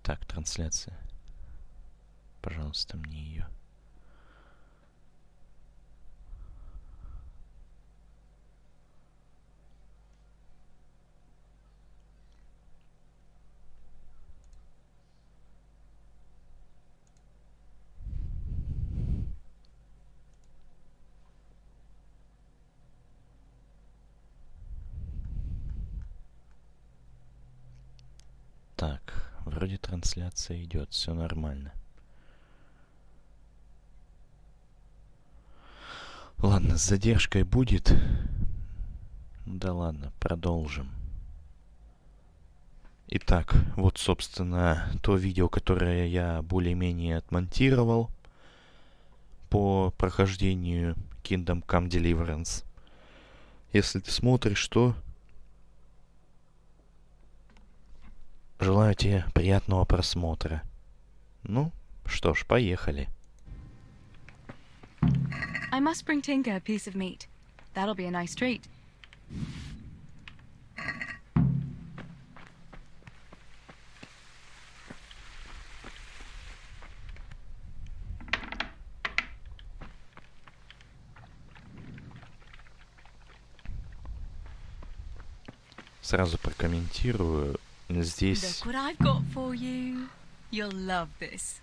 Так, трансляция. Пожалуйста, мне ее. Так, вроде трансляция идет, все нормально. Ладно, с задержкой будет. Да ладно, продолжим. Итак, вот, собственно, то видео, которое я более-менее отмонтировал по прохождению Kingdom Come Deliverance. Если ты смотришь, то желаю тебе приятного просмотра. Ну, что ж, поехали. I must bring Tinker a piece of meat. That'll be a nice treat. Сразу прокомментирую. Здесь Look what I've got for you. You'll love this.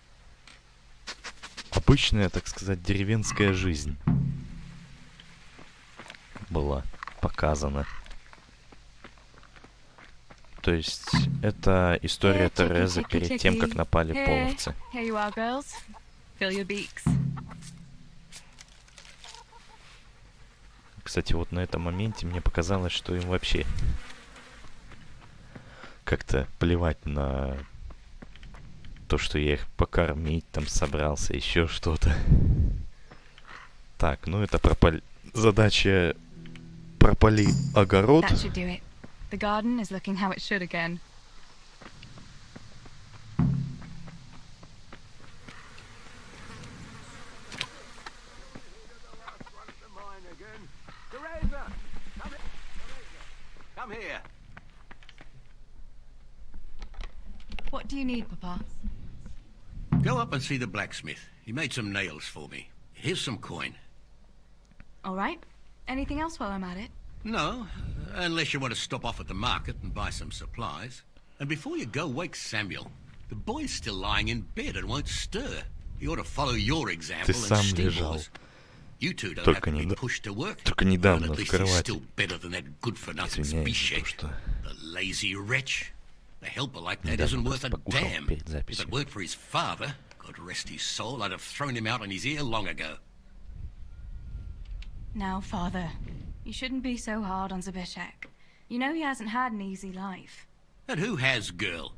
обычная, так сказать, деревенская жизнь была показана. То есть это история Терезы перед тем, как напали половцы. Here you are, girls. Fill your beaks. Кстати, вот на этом моменте мне показалось, что им вообще как-то плевать на то, что я их покормить там собрался, еще что-то. Так, ну это задача пропали огород. That should do it. The garden is looking how it should again. Come here. What do you need, Papa? Go up and see the blacksmith. He made some nails for me. Here's some coin. All right. Anything else while I'm at it? No, unless you want to stop off at the market and buy some supplies. And before you go, wake Samuel. The boy's still lying in bed and won't stir. He ought to follow your example and Steve's. You two don't have to be pushed to work. Только недавно at в least he's кровати. still better than that good-for-nothing Spishek. The lazy wretch. A helper like that isn't worth a damn. If it weren't for his father, God rest his soul, I'd have thrown him out on his ear long ago. Now, Father, you shouldn't be so hard on Zabishek. You know he hasn't had an easy life. And who has, girl?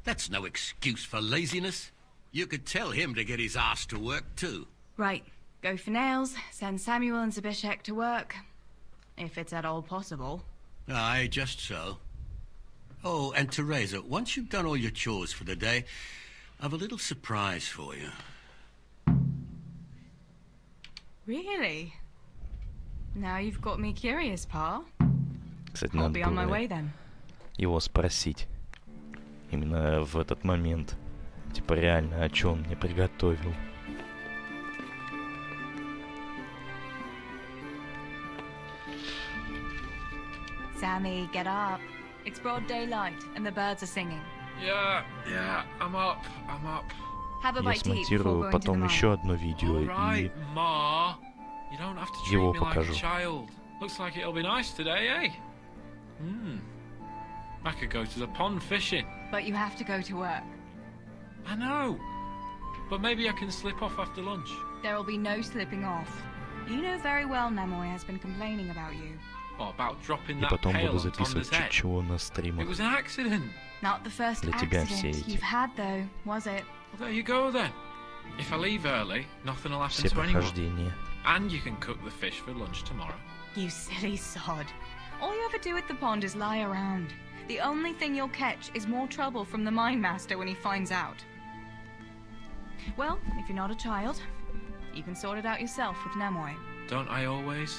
That's no excuse for laziness. You could tell him to get his ass to work, too. Right. Go for nails, send Samuel and Zabishek to work. If it's at all possible. Aye, just so. Oh, and Teresa, once you've done all your chores for the day, I've a little surprise for you. Really? Now you've got me curious, Pa. Кстати, I'll надо be on my было way then. его спросить. Именно в этот момент. Типа реально, о чем мне приготовил. Sammy, get up. It's broad daylight and the birds are singing. Yeah, I'm up. Have a Я bite to eat before смонтирую going to the потом mine. еще одно видео All right, и Ma. You don't have to treat его me like покажу. a child. Looks like it'll be nice today, eh? I could go to the pond fishing. But you have to go to work. I know. But maybe I can slip off after lunch. There will be no slipping off. You know very well Nemoy has been complaining about you. Oh, about dropping и that потом pail буду on записывать Tonda's чуть head. чего на It стримах. was an accident. Not the first Для тебя все accident эти you've had though, was it? Well, there you go then. If I leave early, nothing will happen Все to anyone. прохождения. And you can cook the fish for lunch tomorrow. You silly sod. All you ever do at the pond is lie around. The only thing you'll catch is more trouble from the mine master when he finds out. Well, if you're not a child, you can sort it out yourself with Nemoy. Don't I always?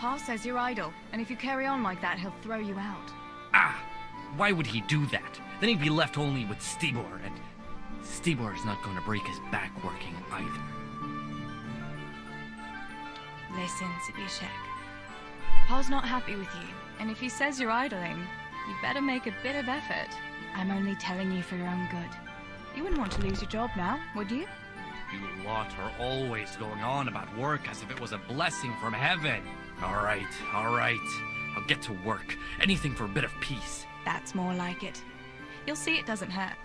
Pa says you're idle, and if you carry on like that, he'll throw you out. Ah! Why would he do that? Then he'd be left only with Stibor, and Stibor's not going to break his back working either. Listen, Zbyszek. Pa's not happy with you, and if he says you're idling, you better make a bit of effort. I'm only telling you for your own good. You wouldn't want to lose your job now, would you? You lot are always going on about work as if it was a blessing from heaven. All right. I'll get to work. Anything for a bit of peace. That's more like it. You'll see it doesn't hurt.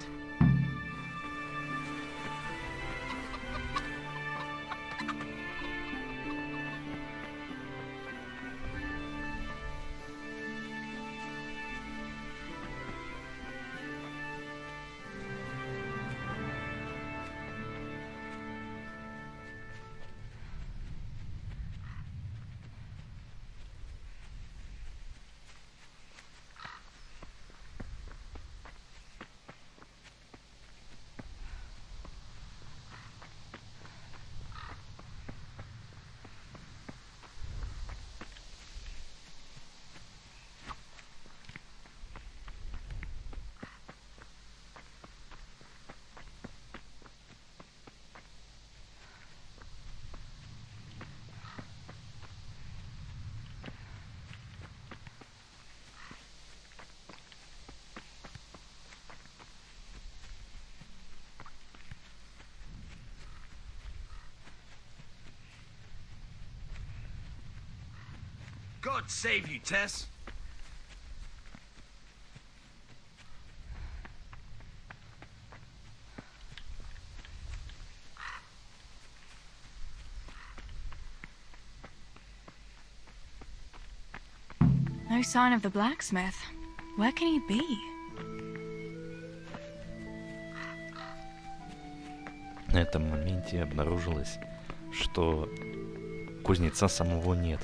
God save you, Tess. No sign of the blacksmith. Where can he be? На этом моменте обнаружилось, что кузнеца самого нет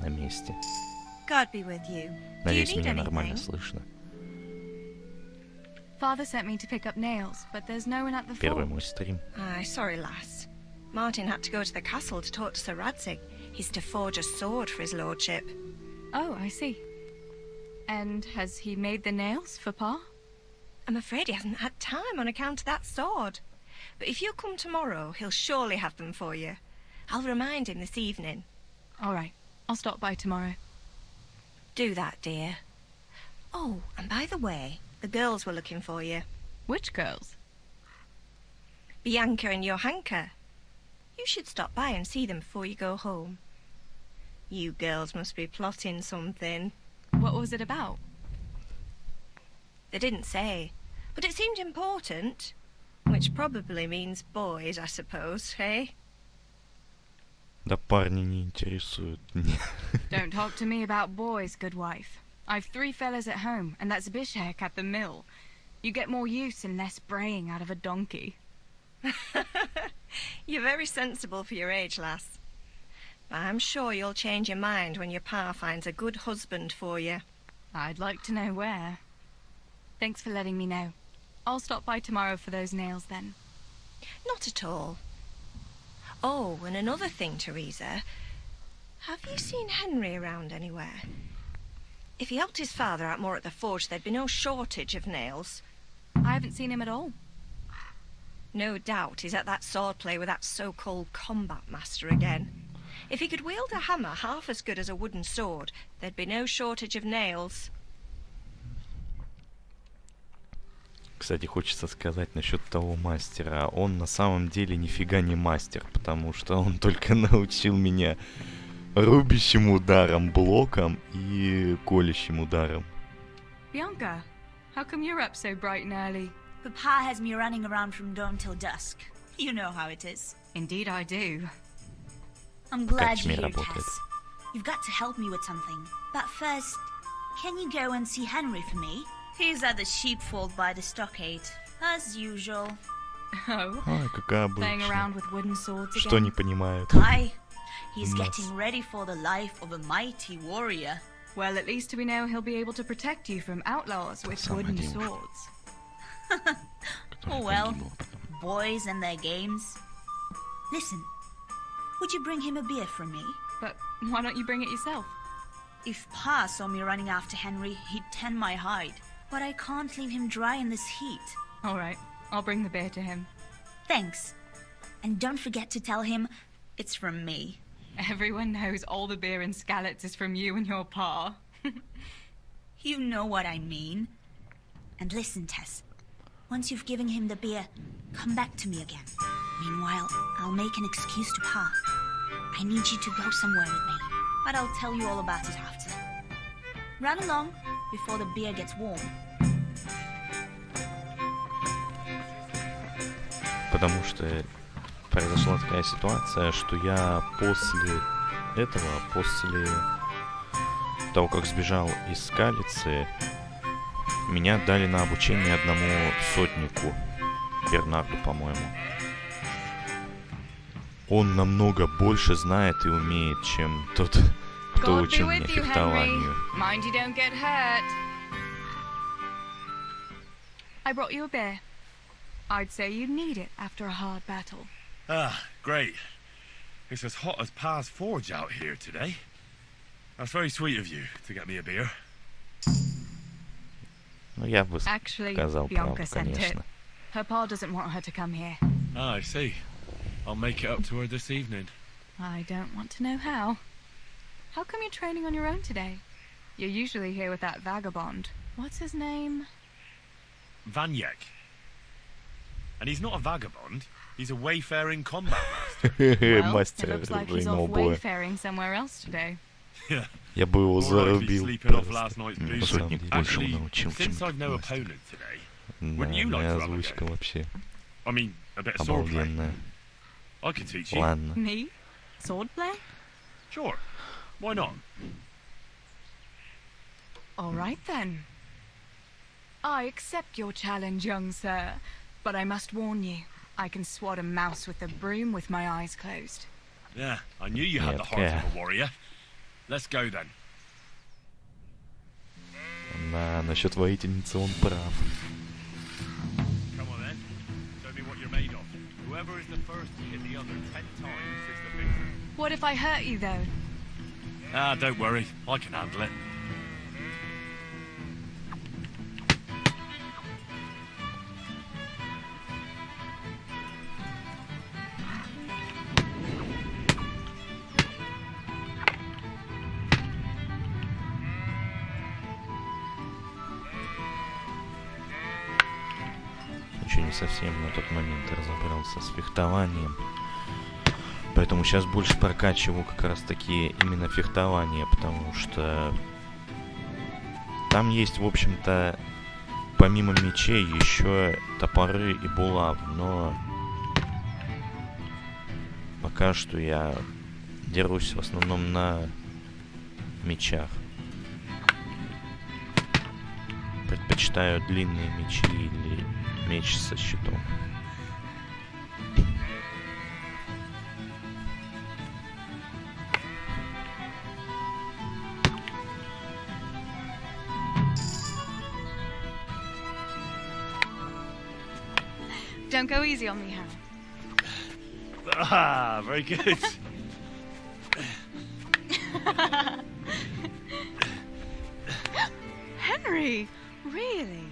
на месте. God be with you. Надеюсь, меня нормально слышно. Father sent me to pick up nails, but there's no one at the Первый forge. мой стрим. Aye, sorry, lass. Martin had to go to the castle to talk to Sir Radzig. He's to forge a sword for his lordship. Oh, I see. And has he made the nails for Pa? I'm afraid he hasn't had time on account of that sword. But if you come tomorrow, he'll surely have them for you. I'll remind him this evening. All right. I'll stop by tomorrow. Do that, dear. Oh, and by the way, the girls were looking for you. Which girls? Bianca and Johanka. You should stop by and see them before you go home. You girls must be plotting something. What was it about? They didn't say, but it seemed important. Which probably means boys, I suppose, hey? Да парни не интересуют меня. Don't talk to me about boys, good wife. I've 3 fellas at home, and that's Bishek at the mill. You get more use and less braying out of a donkey. You're very sensible for your age, lass. I'm sure you'll change your mind when your pa finds a good husband for you. I'd like to know where. Thanks for letting me know. I'll stop by tomorrow for those nails then. Not at all. Oh, and another thing, Teresa. Have you seen Henry around anywhere? If he helped his father out more at the forge, there'd be no shortage of nails. I haven't seen him at all. No doubt he's at that swordplay with that so-called combat master again. If he could wield a hammer half as good as a wooden sword, there'd be no shortage of nails. Кстати, хочется сказать насчет того мастера. Он на самом деле нифига не мастер, потому что он только научил меня рубящим ударом, блоком и колющим ударом. Bianca, how come you're up so bright and early? Papa has me running around from dawn till dusk. You know how it is. Indeed I do. I'm glad Как you're тебе here, работает? Tess. You've got to help me with something. But first, can you go and see Henry for me? He's at the sheepfold by the stockade, as usual. Oh, Ай, какая playing around обычная. with wooden swords Что again? не понимают? Aye, he's Nice. getting ready for the life of a mighty warrior. Well, at least we know he'll be able to protect you from outlaws with Самая wooden девушка. swords. Oh well, boys and their games. Listen, would you bring him a beer from me? But why don't you bring it yourself? If Pa saw me running after Henry, he'd tan my hide. But I can't leave him dry in this heat. All right, I'll bring the beer to him. Thanks. And don't forget to tell him it's from me. Everyone knows all the beer in Skalitz is from you and your pa. You know what I mean. And listen, Tess. Once you've given him the beer, come back to me again. Meanwhile, I'll make an excuse to Pa. I need you to go somewhere with me, but I'll tell you all about it after. Run along before the beer gets warm. Потому что произошла такая ситуация, что я после того, как сбежал из Скалицы, меня дали на обучение одному сотнику, Бернарду, по-моему. Он намного больше знает и умеет, чем тот, кто учил меня фехтованию. Mind you don't get hurt. I brought you a beer. I'd say you'd need it after a hard battle. Ah, great. It's as hot as Pa's forge out here today. That's very sweet of you to get me a beer. Ну, я бы Actually, сказал Bianca правду, sent it. конечно. Her pa doesn't want her to come here. Ah, I see. I'll make it up to her this evening. I don't want to know how. How come you're training on your own today? You're usually here with that vagabond. What's his name? Vanyek. And he's not a vagabond. He's a wayfaring combat master. Well, it Мастер looks like he's оружейного off боя. wayfaring somewhere else today. Yeah. Я бы его Or I'd be зарубил sleeping off просто. last night's Ну, booze. сотник больше Actually, научил, чем since I've no этот мастер. opponent today, Да, wouldn't you like моя to have a озвучка go? вообще I mean, a bit of swordplay. обалденная. I could teach you. Ладно. Me? Swordplay? Sure. Why not? All right then. I accept your challenge, young sir, but I must warn you, I can swat a mouse with a broom with my eyes closed. Yeah, I knew you had the heart Yeah. of a warrior. Let's go then. Да, насчет воительницы он прав. Come on then. Show me what you're made of. Whoever is the first to hit the other 10 times is the victor. What if I hurt you, though? Ah, don't worry. I can handle it. Еще не совсем на тот момент разобрался с фехтованием. Поэтому сейчас больше прокачиваю как раз таки именно фехтование, потому что там есть, в общем-то, помимо мечей еще топоры и булавы, но пока что я дерусь в основном на мечах. Предпочитаю длинные мечи или меч со щитом. Don't go easy on me, Hal. Ah, very good. Henry, really?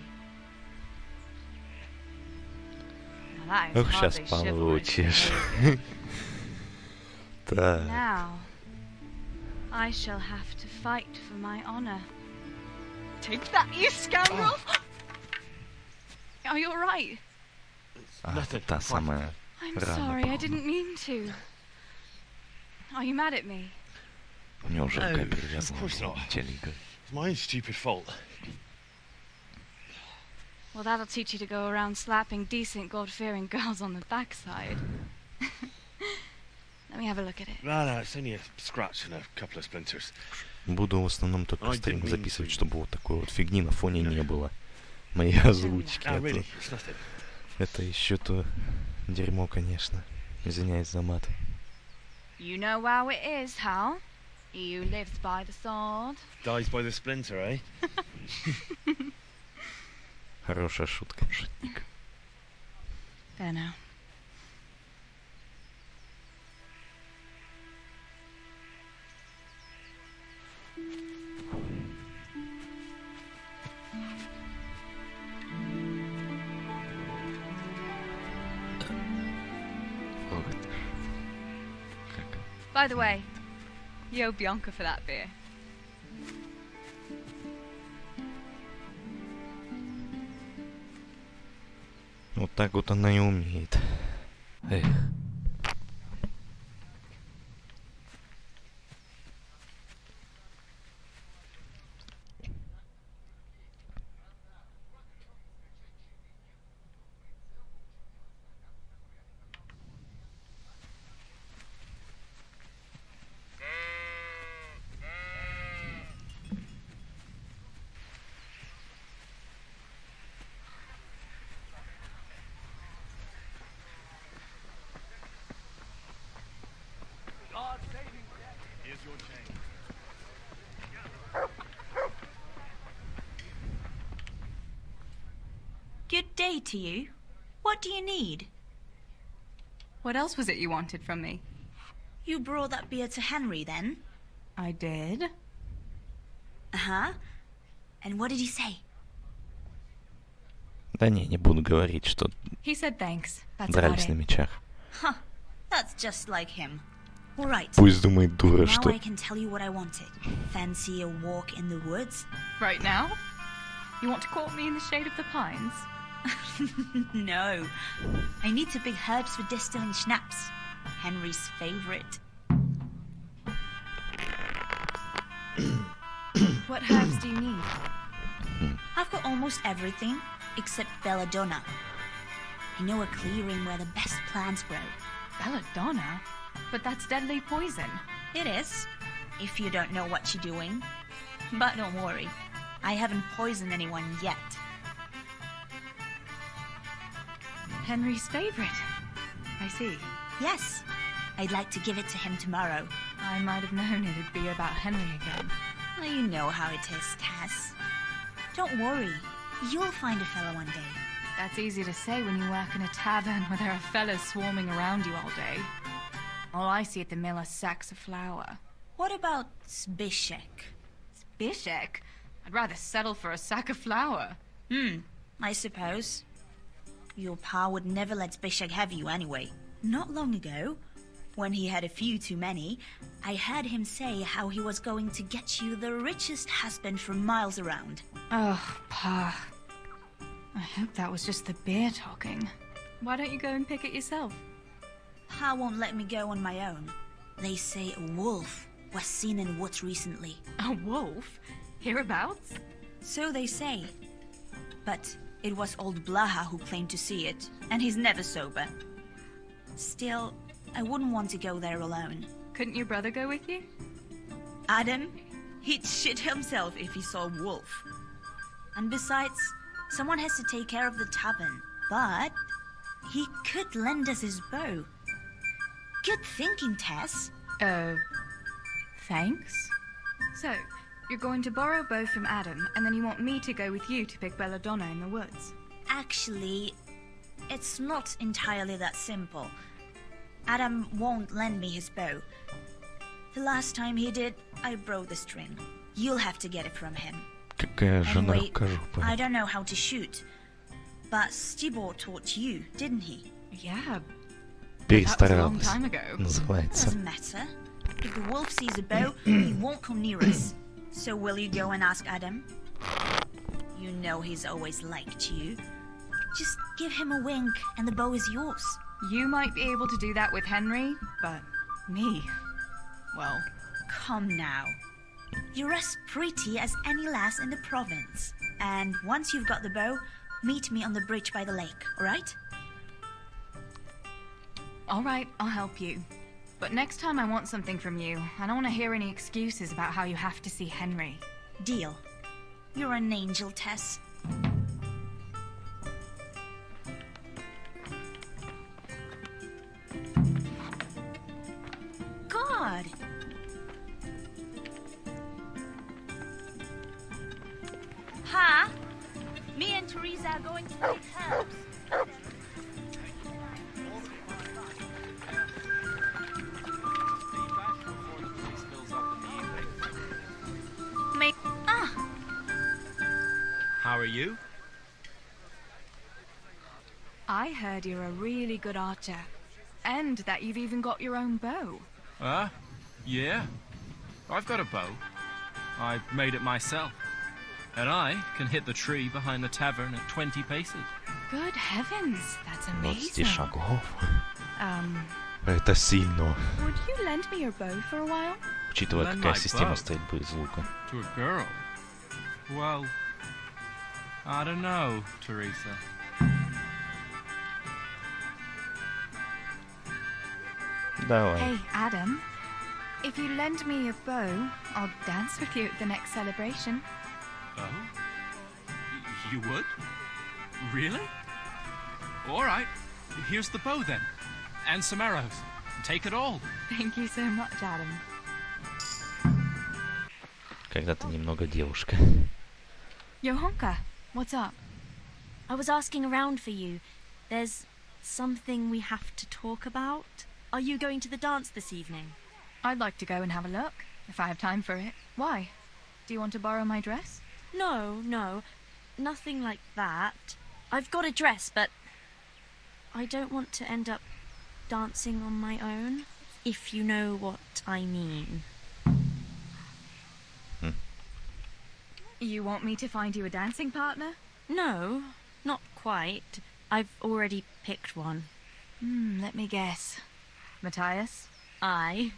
Now that is Ох, сейчас hardly chivalrous получишь. behavior. Так. Now, I shall have to fight for my honor. Take that, you scoundrel! Are you alright? А, та самая I'm рана, sorry, I походу. didn't mean to. Are you mad at me? У него уже No, рука of перевязана course была not. в теле игры. It's my own stupid fault. Well, that'll teach you to go around slapping decent, God-fearing girls on the backside. Let me have a look at it. No, it's only a scratch and a couple of splinters. Буду в основном только I стрим didn't mean записывать, to. чтобы вот такой вот фигни на фоне не было. Мои озвучки. Ah, really? It's nothing. Это еще то дерьмо, конечно. Извиняюсь за мат. You know how it is, Hal. He who lives by the sword. Dies by the splinter, eh? Хорошая шутка, шутник. There now. By the way, you owe Bianca for that beer. Вот так вот она и умеет. Эх. Good day to you. What do you need? What else was it you wanted from me? You brought that beer to Henry, then? I did. Uh-huh. And what did he say? Да не буду говорить, что He said thanks. That's about дрались на it. мечах. Huh. That's just like him. All right. Пусть думает дура, Now что... I can tell you what I wanted. Fancy a walk in the woods? Right now? You want to court me in the shade of the pines? No. I need to pick herbs for distilling schnapps. Henry's favorite. What herbs do you need? I've got almost everything except belladonna. I know a clearing where the best plants grow. Belladonna? But that's deadly poison. It is, if you don't know what you're doing. But don't worry, I haven't poisoned anyone yet. Henry's favorite. I see. Yes, I'd like to give it to him tomorrow. I might have known it'd be about Henry again. Well, you know how it is, Tess. Don't worry, you'll find a fellow one day. That's easy to say when you work in a tavern where there are fellas swarming around you all day. All I see at the mill are sacks of flour. What about Zbyszek? Zbyszek? I'd rather settle for a sack of flour. I suppose. Your pa would never let Zbyszek have you anyway. Not long ago, when he had a few too many, I heard him say how he was going to get you the richest husband for miles around. Oh, Pa. I hope that was just the beer talking. Why don't you go and pick it yourself? Pa won't let me go on my own. They say a wolf was seen in woods recently. A wolf? Hereabouts? So they say. But it was old Blaha who claimed to see it, and he's never sober. Still, I wouldn't want to go there alone. Couldn't your brother go with you? Adam, he'd shit himself if he saw a wolf. And besides, someone has to take care of the tavern. But he could lend us his bow. Good thinking, Tess. Thanks? So, you're going to borrow a bow from Adam, and then you want me to go with you to pick belladonna in the woods? Actually, it's not entirely that simple. Adam won't lend me his bow. The last time he did, I broke the string. You'll have to get it from him. Какая жена Anyway, рукожопая. I don't know how to shoot. But Stibor taught you, didn't he? Yeah, Перестаралась, time ago. называется. Doesn't matter. If the wolf sees a bow, he won't come near us. So will you go and ask Adam? You know he's always liked you. Just give him a wink and the bow is yours. You might be able to do that with Henry, but me, well... Come now. You're as pretty as any lass in the province. And once you've got the bow, meet me on the bridge by the lake, alright? Alright, I'll help you. But next time I want something from you, I don't want to hear any excuses about how you have to see Henry. Deal. You're an angel, Tess. God! Ha! Me and Teresa are going to pick herbs. How are you? I heard you're a really good archer. And that you've even got your own bow. Yeah. I've got a bow. I made it myself. And I can hit the tree behind the tavern at 20 paces. Good heavens, that's 20 amazing. шагов. Это сильно. Would you lend me your bow for a while? Учитывая, Lend какая my система bow. стоит бы из лука. To a girl? Well, I don't know, Teresa. Давай. Hey, Adam. If you lend me your bow, I'll dance with you at the next celebration. Oh? You would? Really? All right. Here's the bow then. And some arrows. Take it all. Thank you so much, Adam. Когда ты немного девушка. Johanka, what's up? I was asking around for you. There's something we have to talk about. Are you going to the dance this evening? I'd like to go and have a look, if I have time for it. Why? Do you want to borrow my dress? No, nothing like that. I've got a dress, but I don't want to end up dancing on my own, if you know what I mean. You want me to find you a dancing partner? No, not quite. I've already picked one. Let me guess. Matthias? I?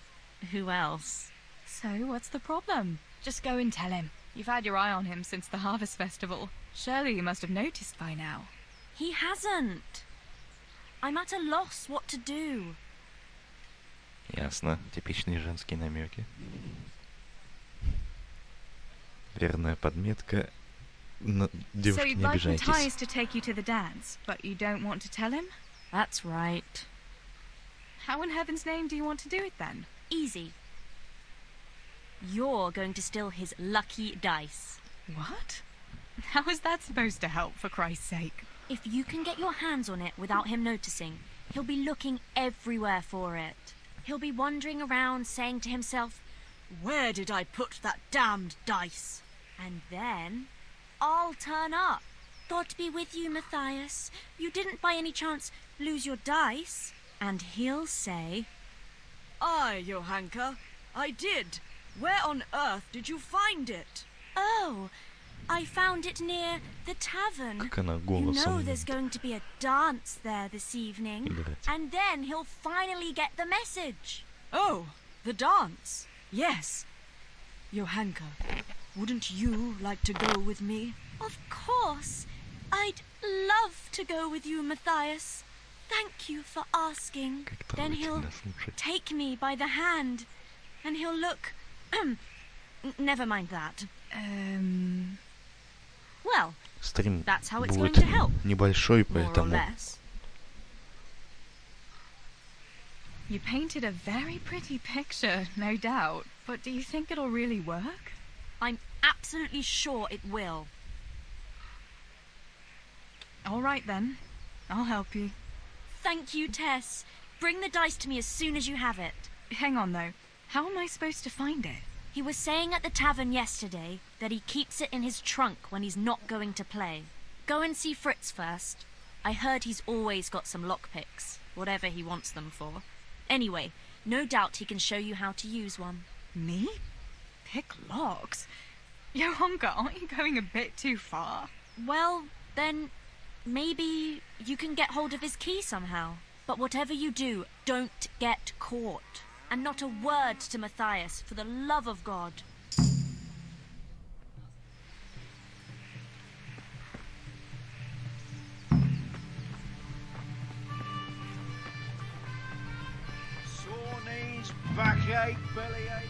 Who else? So, what's the problem? Just go and tell him. You've had your eye on him since the Harvest Festival. Surely you must have noticed by now. He hasn't. I'm at a loss what to do. Ясно. Типичные женские намеки. Верная подметка. So Девушки, you'd не like обижайтесь. Matthias to take you to the dance, but you don't want to tell him? That's right. How in heaven's name do you want to do it then? Easy. You're going to steal his lucky dice. What? How is that supposed to help, for Christ's sake? If you can get your hands on it without him noticing, he'll be looking everywhere for it. He'll be wandering around saying to himself, "Where did I put that damned dice?" And then I'll turn up. God be with you, Matthias. You didn't by any chance lose your dice? And he'll say, Aye, Johanka, I did. Where on earth did you find it? "Oh, I found it near the tavern. Как она You голосом know there's going to be a dance there this evening." играть. And then he'll finally get the message. Oh, the dance. Yes. Johanka, wouldn't you like to go with me? Of course. I'd love to go with you, Matthias. Thank you for asking. Как Then he'll трогательно слушать. take me by the hand. And he'll look... Never mind that. Well, Стрим that's how it's будет going to help. небольшой, more or поэтому less. You painted a very pretty picture, no doubt. But do you think it'll really work? I'm absolutely sure it will. All right then. I'll help you. Thank you, Tess. Bring the dice to me as soon as you have it. Hang on though. How am I supposed to find it? He was saying at the tavern yesterday that he keeps it in his trunk when he's not going to play. Go and see Fritz first. I heard he's always got some lockpicks, whatever he wants them for. Anyway, no doubt he can show you how to use one. Me? Pick locks? Johanka, aren't you going a bit too far? Well, then maybe you can get hold of his key somehow. But whatever you do, don't get caught. And not a word to Matthias, for the love of God. Sore knees, backache, bellyache.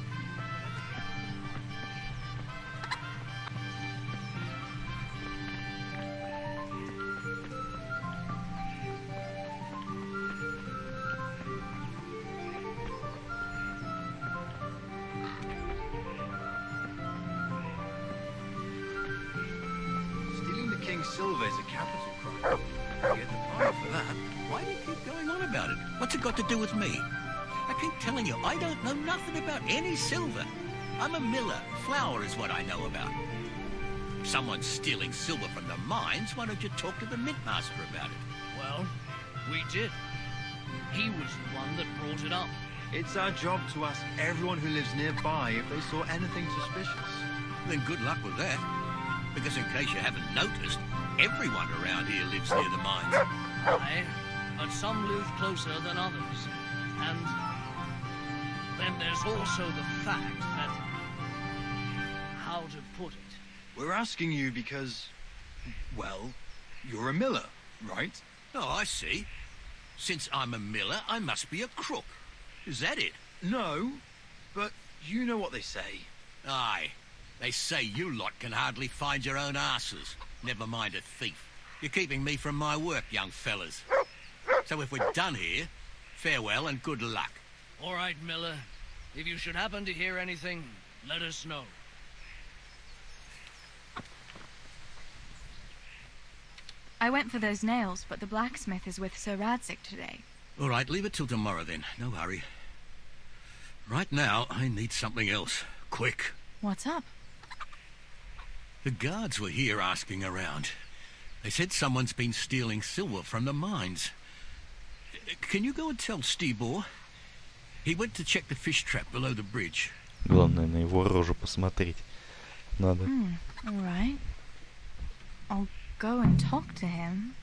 Stealing the king's silver is a capital crime. You get the fine for that. Why do you keep going on about it? What's it got to do with me? I keep telling you, I don't know nothing about any silver. I'm a miller. Flour is what I know about. If someone's stealing silver from the mines, why don't you talk to the mint master about it? Well, we did. He was the one that brought it up. It's our job to ask everyone who lives nearby if they saw anything suspicious. Then good luck with that. Because in case you haven't noticed, everyone around here lives near the mines. Aye, but some live closer than others. And then there's also the fact that... how to put it? We're asking you because, well, you're a miller, right? Oh, I see. Since I'm a miller, I must be a crook. Is that it? No, but you know what they say. Aye. They say you lot can hardly find your own asses. Never mind a thief. You're keeping me from my work, young fellas. So if we're done here, farewell and good luck. All right, Miller. If you should happen to hear anything, let us know. I went for those nails, but the blacksmith is with Sir Radzik today. All right, leave it till tomorrow then. No hurry. Right now, I need something else. Quick. What's up? The guards were here asking around. They said someone's been stealing silver from the mines. Can you go and tell Stibor? He went to check the fish trap below the bridge. Главное на его рожу посмотреть. Надо. All right. I'll go and talk to him.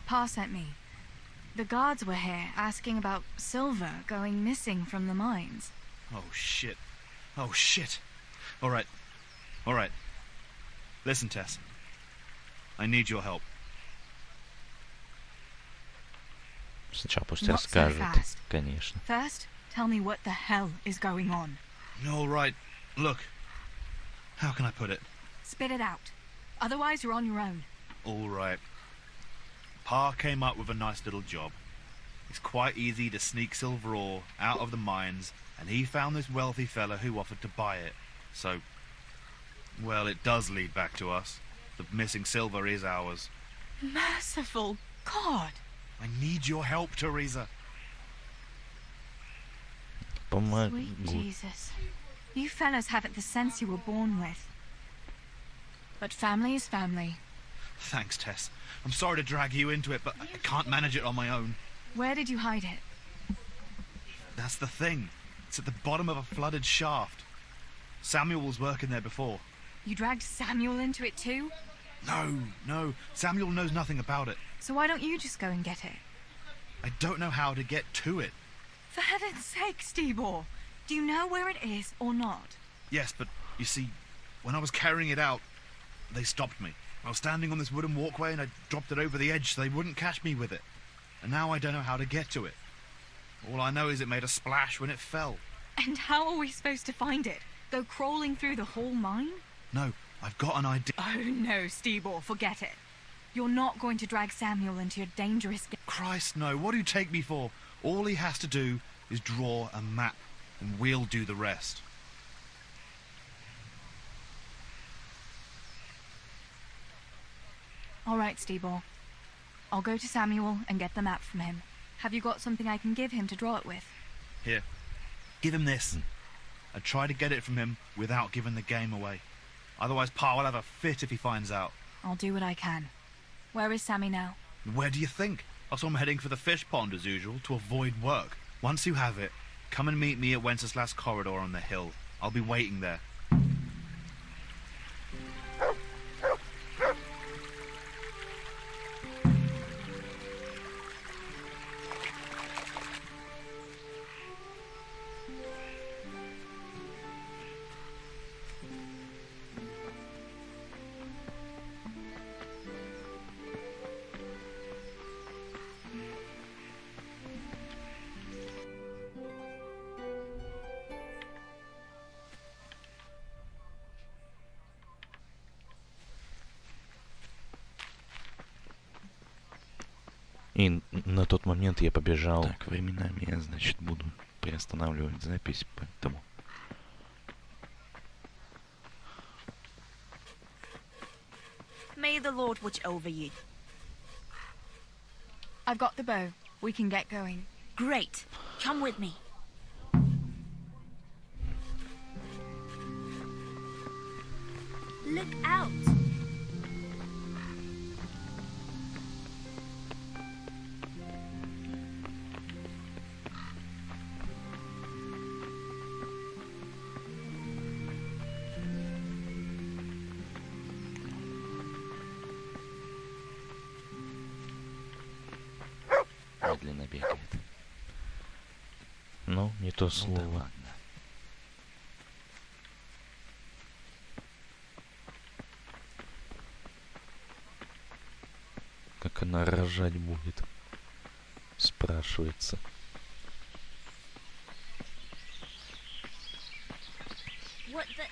Pa sent me. The guards were here asking about silver going missing from the mines. Oh, shit. Oh, shit. All right. All right. Listen, Tess. I need your help. Сначала пусть Not so расскажет, fast. конечно. First, tell me what the hell is going on. All right. Look. How can I put it? Spit it out. Otherwise, you're on your own. All right. Pa came up with a nice little job. It's quite easy to sneak silver ore out of the mines, and he found this wealthy fella who offered to buy it. So, well, it does lead back to us. The missing silver is ours. Merciful God! I need your help, Teresa. Sweet Jesus. You fellas haven't the sense you were born with. But family is family. Thanks, Tess. I'm sorry to drag you into it, but I can't manage it on my own. Where did you hide it? That's the thing. It's at the bottom of a flooded shaft. Samuel was working there before. You dragged Samuel into it too? No. Samuel knows nothing about it. So why don't you just go and get it? I don't know how to get to it. For heaven's sake, Stibor! Do you know where it is or not? Yes, but you see, when I was carrying it out, they stopped me. I was standing on this wooden walkway and I dropped it over the edge so they wouldn't catch me with it. And now I don't know how to get to it. All I know is it made a splash when it fell. And how are we supposed to find it? Go crawling through the whole mine? No, I've got an idea. Oh no, Stibor, forget it. You're not going to drag Samuel into your dangerous game. Christ, no. What do you take me for? All he has to do is draw a map, and we'll do the rest. All right, Stibor. I'll go to Samuel and get the map from him. Have you got something I can give him to draw it with? Here. Give him this. I try to get it from him without giving the game away. Otherwise, Pa will have a fit if he finds out. I'll do what I can. Where is Sammy now? Where do you think? I saw him heading for the fish pond as usual to avoid work. Once you have it, come and meet me at Wenceslas Corridor on the hill. I'll be waiting there. И на тот момент я побежал. Так, временами я, значит, буду приостанавливать запись, поэтому... May the Lord watch over you. I've got the bow. We can get going. Great. Come with me. Look out. Медленно бегает. Ну, не то слово. Да ладно. Как она рожать будет? Спрашивается. What the...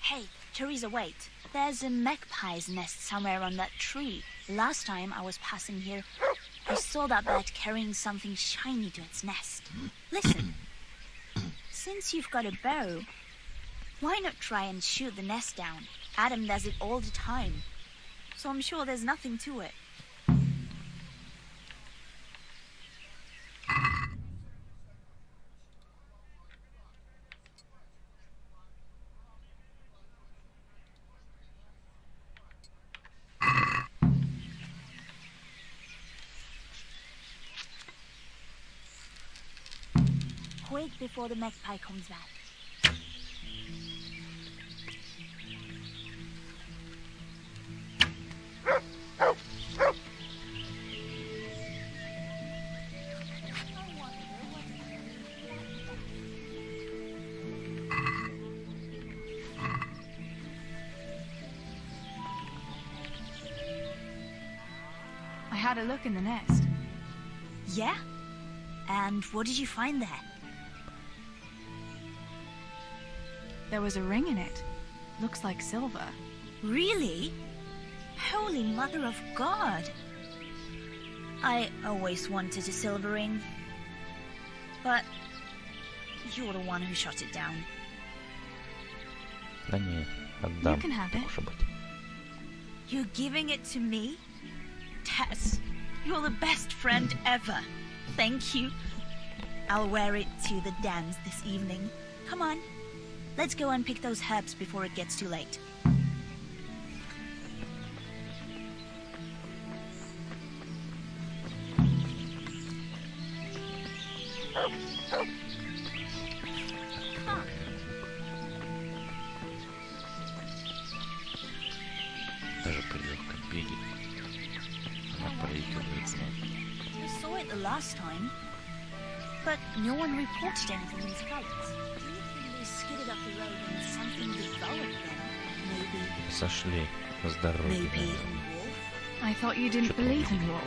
Hey, Teresa, wait. There's a magpie's nest somewhere on that tree. Last time I was passing here, I saw that bird carrying something shiny to its nest. Listen, since you've got a bow, why not try and shoot the nest down? Adam does it all the time, so I'm sure there's nothing to it. Quick before the magpie comes back. I had a look in the nest. Yeah? And what did you find there? There was a ring in it. Looks like silver. Really? Holy Mother of God! I always wanted a silver ring. But you're the one who shot it down. Да не, отдам. You can have it. Может быть. You're giving it to me? Tess, you're the best friend ever. Thank you. I'll wear it to the dance this evening. Come on. Let's go and pick those herbs before it gets too late. Даже при легком беге она проигрывает знать. I saw it the last time, but no one reported anything in scouts. They skidded up the road and something devoured them. Maybe. Сошли с дороги. Maybe a wolf. I thought you didn't believe in wolf.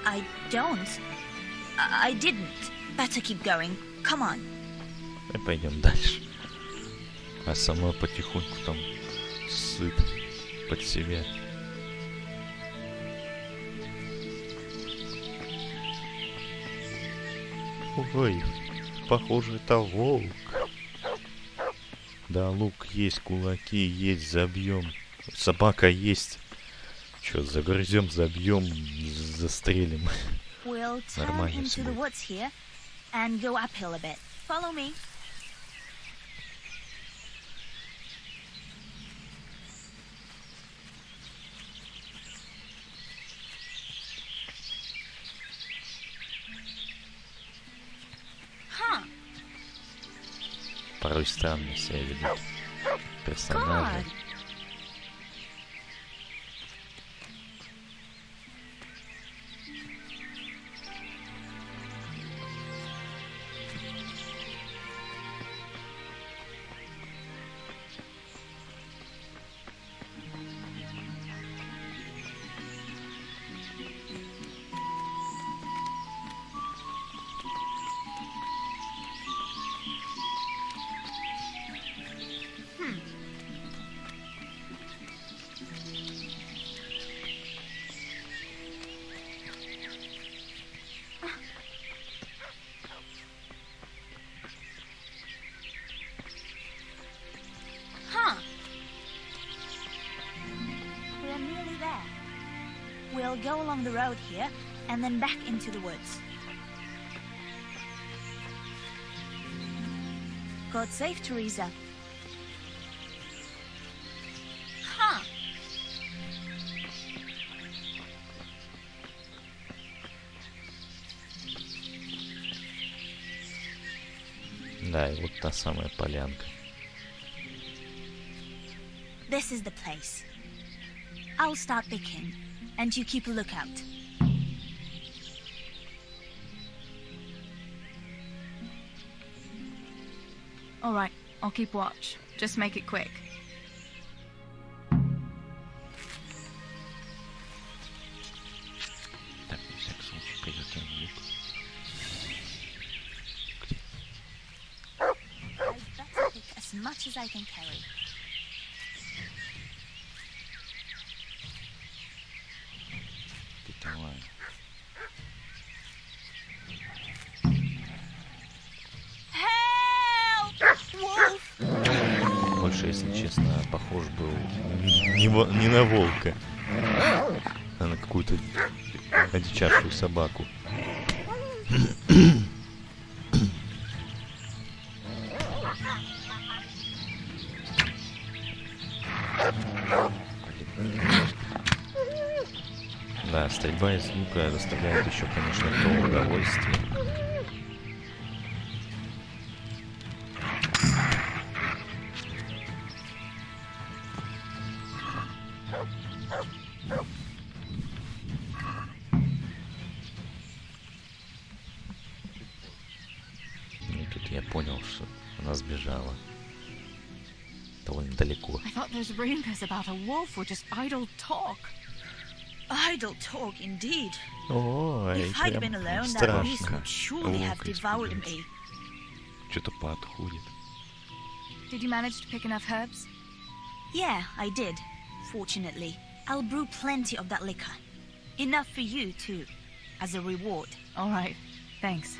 I don't. I didn't. Better keep going. Come on. И пойдем дальше. А сама потихоньку там сыт под себя. Ой, похоже, это волк. Да, лук есть, кулаки есть, забьем. Собака есть. Чё, загрызем, забьем, застрелим. We'll turn Нормально into все the будет. woods here and go uphill a bit. Follow me. Huh. Порой странно себя ведут персонажи. God. along the road here, and then back into the woods. God save Teresa. Huh. Да, и вот та самая полянка. This is the place. I'll start picking, and you keep a lookout. All right, I'll keep watch. Just make it quick. Так, на всякий случай приготовим лук. I'd better pick as much as I can carry. Давай. Больше, если честно, похож был не на волка, а на какую-то одичавшую собаку. Да, стрельба из лука доставляет еще, конечно, то удовольствие. И тут я понял, что она сбежала довольно далеко. I thought those rumors about a wolf were just idle talk. Idle talk, indeed. Ой, If I'd been alone, that beast would surely have devoured me. Что-то подходит. Did you manage to pick enough herbs? Yeah, I did. Fortunately, I'll brew plenty of that liquor. Enough for you, too, as a reward. All right, thanks.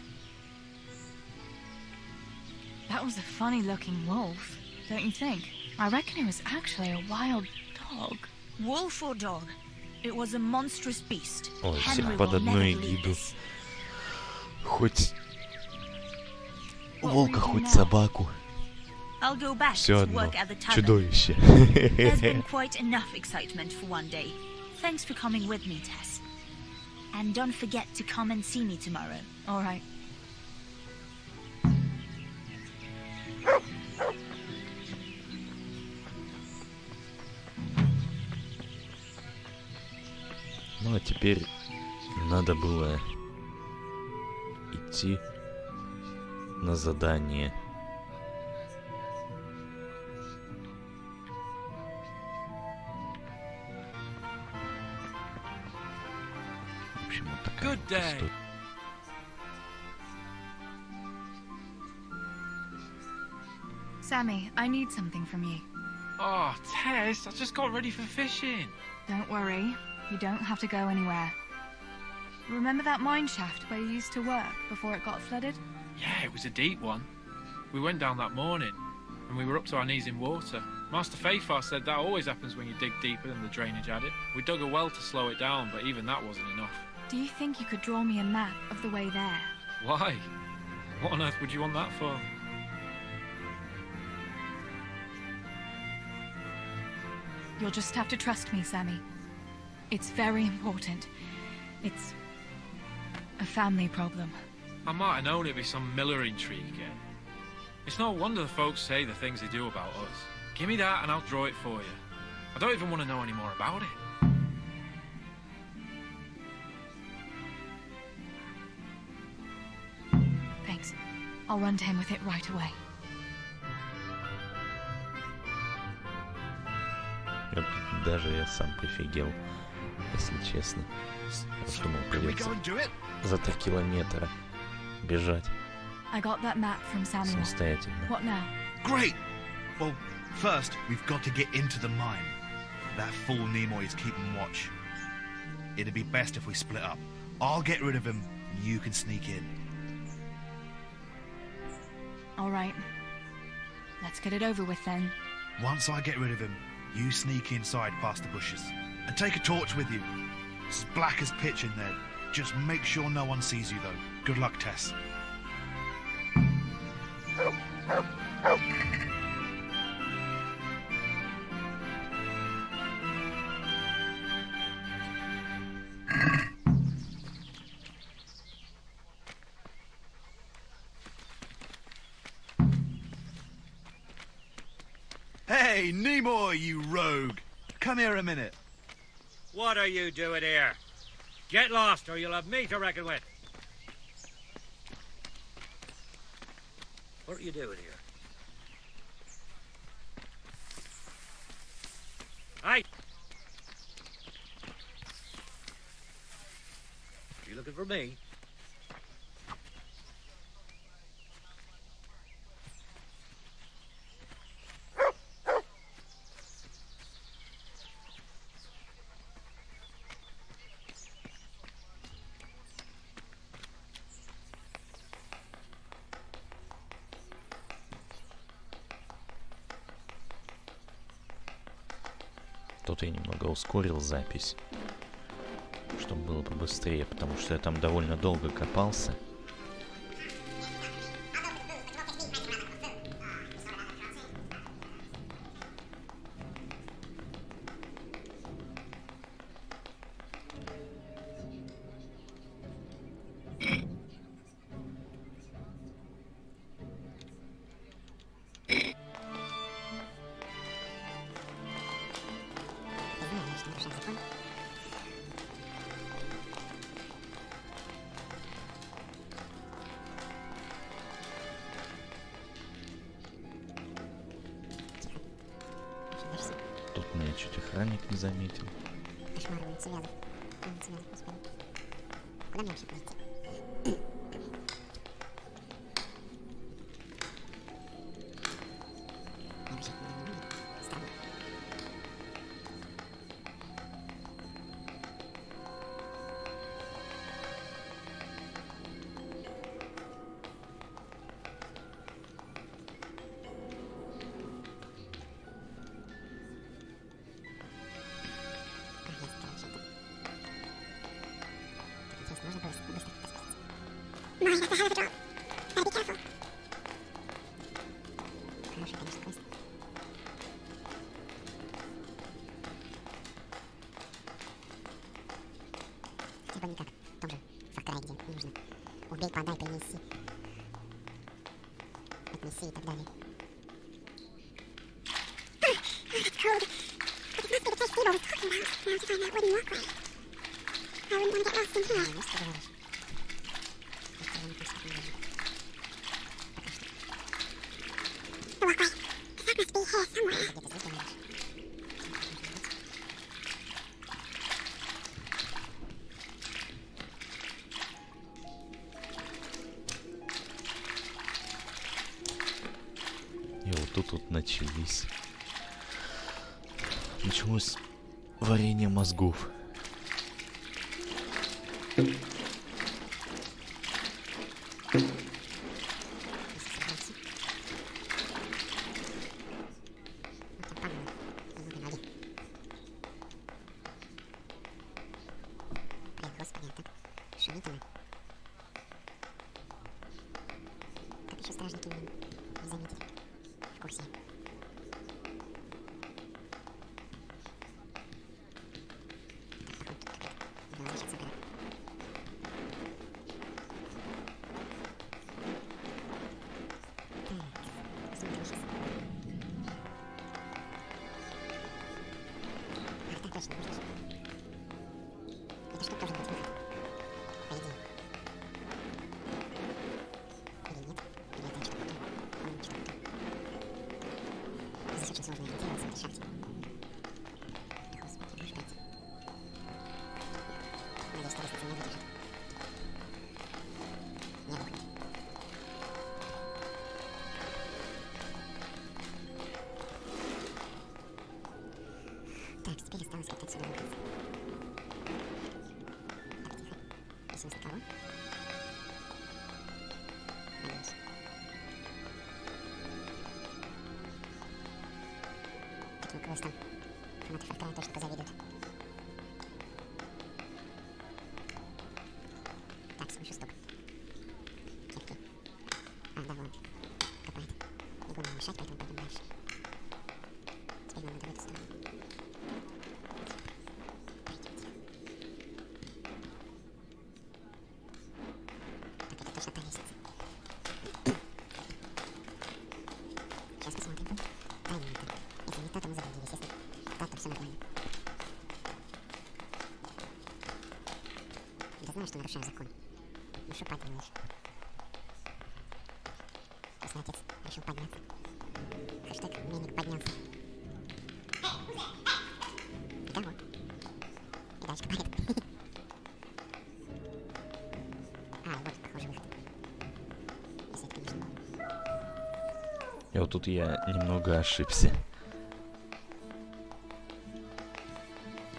That was a funny-looking wolf, don't you think? I reckon it was actually a wild dog. Wolf or dog? It was a monstrous beast. Ой, Henry всех под will одну never believe эгиду. this. Хоть волка, хоть собаку. I'll go back Все to одно. work at the tavern. Чудовище. There's been quite enough excitement for one day. Thanks for coming with me, Tess. And don't forget to come and see me tomorrow. All right. Ну а теперь надо было идти на задание. В общем, вот такая вот история. Sammy, I need something from you. Oh, Tess, I just got ready for fishing. Don't worry. You don't have to go anywhere. Remember that mine shaft where you used to work before it got flooded? Yeah, it was a deep one. We went down that morning, and we were up to our knees in water. Master Fayfar said that always happens when you dig deeper than the drainage had it. We dug a well to slow it down, but even that wasn't enough. Do you think you could draw me a map of the way there? Why? What on earth would you want that for? You'll just have to trust me, Sammy. It's very important. It's a family problem. I might have known it'd be some Miller intrigue again. It's no wonder the folks say the things they do about us. Give me that and I'll draw it for you. I don't even want to know any more about it. Thanks. I'll run to him with it right away. Вот даже я сам прифигел, если честно. Я думал, придется за 3 километра бежать I got that map from Samuel. самостоятельно. What now? Great! Well, first, we've got to get into the mine. That fool Nimoy is keeping watch. It'd be best if we split up. I'll get rid of him, and you can sneak in. All right. Let's get it over with then. Once I get rid of him, you sneak inside past the bushes. And take a torch with you. It's as black as pitch in there. Just make sure no one sees you, though. Good luck, Tess. Hey, Nimoy, you rogue! Come here a minute. What are you doing here? Get lost, or you'll have me to reckon with. What are you doing here? Hey! You looking for me? Тут я немного ускорил запись, чтобы было побыстрее, потому что я там довольно долго копался. Тут меня чуть охранник не заметил. Куда мне вообще пойти? Странно. Boy, that's a hell of a drop. Gotta be careful. Хороший, конечно, квест. Хотя бы никак. В том же Far Cry, где не нужно. Убей, подай, принеси. Отнеси и так далее. That's cold. But it must be the place Steve was talking about. Now to find that wooden walkway. I wouldn't want to get lost in here. Yes, ты говоришь. The walkway. That must be here somewhere. И вот тут вот началось варенье мозгов. Так, теперь осталось как-то отсюда выбраться. Так, тихо. Здесь никого. Надеюсь. Таким квестом фанаты Far Cry точно позавидуют. точно та лестница. Сейчас посмотрим. Да нет, если не то, то мы заблудились. Если так, то все нормально. Да знаю, что нарушаю закон. Ну что поделаешь. Крестный отец решил подняться. Хэштег «Мельник поднялся». Итого. И дальше говорит. Вот, похоже, выход. Если это, конечно. И вот тут я немного ошибся.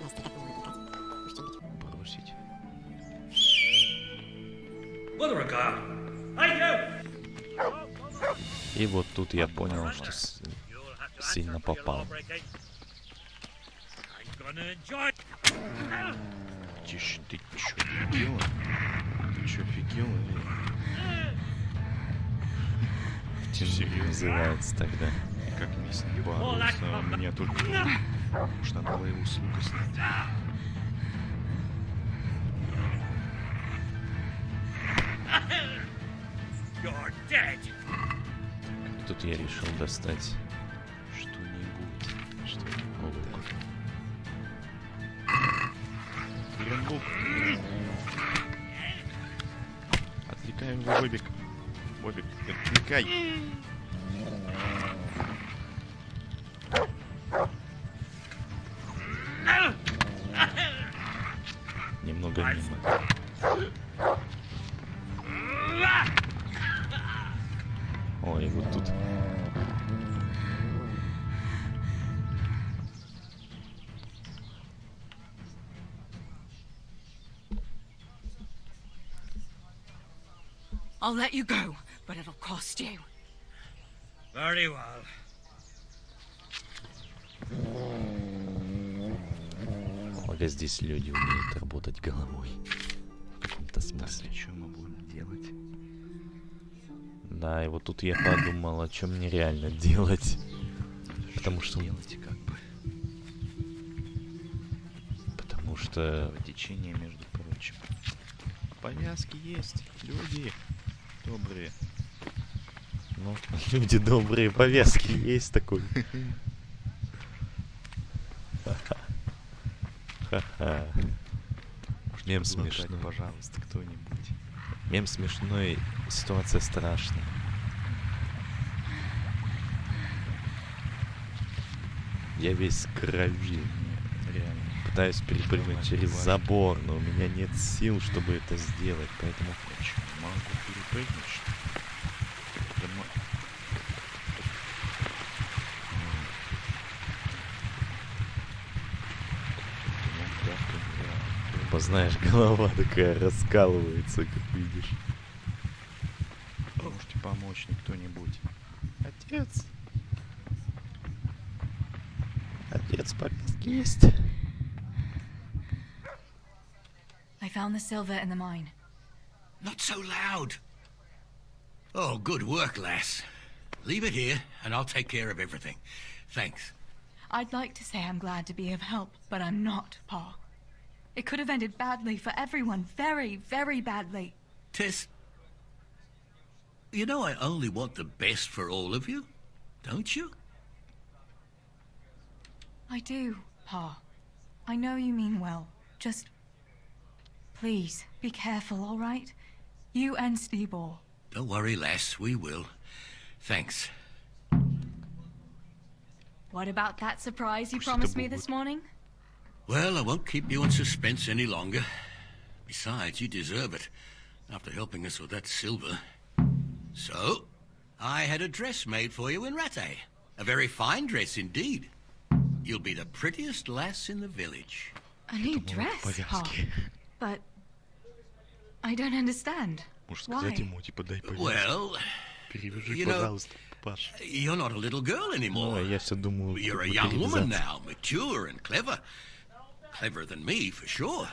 Настя, как мне его отвлекать? Может, что-нибудь? Бросить. И вот тут я понял, что сильно попал. Тише, ты чё, офигела? Ты чё, офигела? Серьезно называется тогда. Как мне с ним бороться? У меня только... Может, надо было его с лука снять. Тут я решил достать что-нибудь. Что? Лук. Берем лук. Отвлекаем его, Бобик. Бобик, отвлекай. Немного мимо. Ой, вот тут. I'll let you go, but it'll cost you. Very well. Только здесь люди умеют работать головой. В каком-то смысле. Так, что мы будем делать? Да, и вот тут я подумал, о чем мне реально делать. Потому что... Делайте как бы. Потому что... Течение, между прочим. Повязки есть. Люди добрые. Ну, люди добрые, повязки есть такой. Ха-ха. Мем смешной. Пожалуйста, кто-нибудь. Мем смешной, ситуация страшная. Я весь в крови. Реально. Пытаюсь перепрыгнуть через забор, но у меня нет сил, чтобы это сделать, поэтому... Могу перепрыгнуть, что ли? Знаешь, голова такая раскалывается, как видишь. Можете помочь мне кто-нибудь? Отец! Отец, повязки есть? I found the silver in the mine. Not so loud. Oh, good work, lass. Leave it here, and I'll take care of everything. Thanks. I'd like to say I'm glad to be of help, but I'm not, Pa. It could have ended badly for everyone. Very, very badly. Tess, you know I only want the best for all of you, don't you? I do, Pa. I know you mean well. Just... please, be careful, all right? You and Steebor. Don't worry, lass, we will. Thanks. What about that surprise you promised me this morning? Well, I won't keep you in suspense any longer. Besides, you deserve it, after helping us with that silver. So, I had a dress made for you in Rattay. A very fine dress indeed. You'll be the prettiest lass in the village. A new dress, Pa. But... I don't understand. Why? Well, you know, you're not a little girl anymore. You're a young woman now, mature and clever. Cleverer than me, for sure.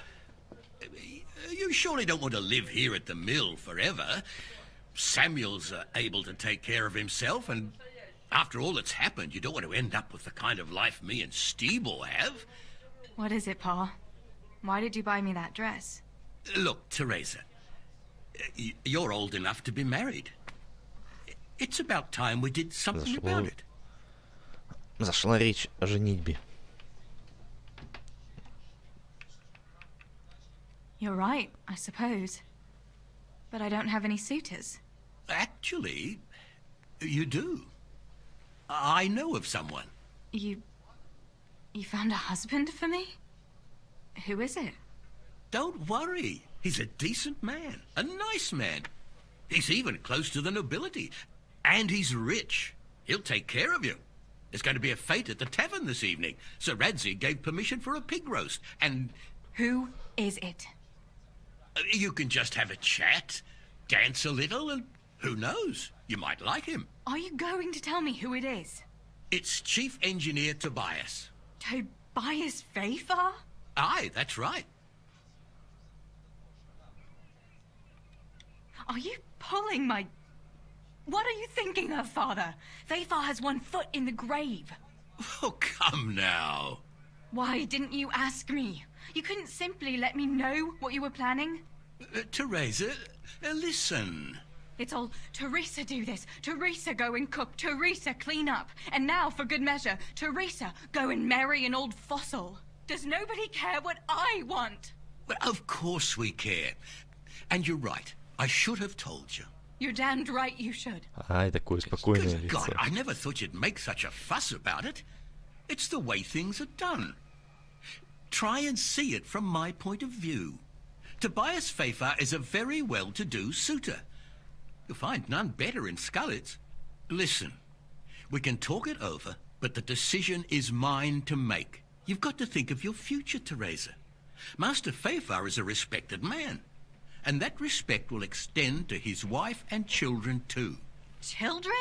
You surely don't want to live here at the mill forever. Samuel's able to take care of himself, and after all that's happened, you don't want to end up with the kind of life me and Steebor have. What is it, Pa? Why did you buy me that dress? Look, Teresa, You're old enough to be married. It's about time we did something about it. Зашла речь о женитьбе. You're right, I suppose. But I don't have any suitors. Actually, you do. I know of someone. You found a husband for me? Who is it? Don't worry. He's a decent man. A nice man. He's even close to the nobility. And he's rich. He'll take care of you. There's going to be a fete at the tavern this evening. Sir Radzi gave permission for a pig roast, and... Who is it? You can just have a chat, dance a little, and who knows? You might like him. Are you going to tell me who it is? It's Chief Engineer Tobias. Tobias Fayfar? Aye, that's right. Are you pulling my... What are you thinking of, Father? Fayfar has one foot in the grave. Oh, come now. Why didn't you ask me? You couldn't simply let me know what you were planning? Teresa, listen. It's all, Teresa do this, Teresa go and cook, Teresa clean up. And now, for good measure, Teresa go and marry an old fossil. Does nobody care what I want? Well, of course we care. And you're right. I should have told you. You're damned right you should. Ай, такое спокойное Good лицо. God, I never thought you'd make such a fuss about it. It's the way things are done. Try and see it from my point of view. Tobias Fayfar is a very well-to-do suitor. You'll find none better in Scullets. Listen, we can talk it over, but the decision is mine to make. You've got to think of your future, Teresa. Master Fayfar is a respected man, and that respect will extend to his wife and children too. Children?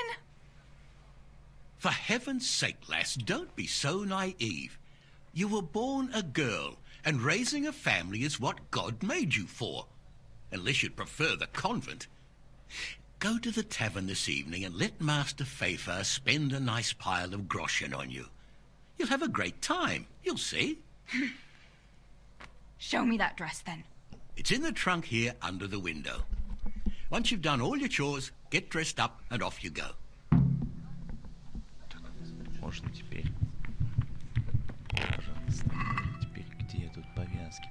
For heaven's sake, lass, don't be so naive. You were born a girl, and raising a family is what God made you for. Unless you'd prefer the convent. Go to the tavern this evening and let Master Fayfar spend a nice pile of groschen on you. You'll have a great time, you'll see. Show me that dress, then. It's in the trunk here under the window. Once you've done all your chores, get dressed up and off you go. Можно теперь. Пожалуйста. Теперь где тут повязки?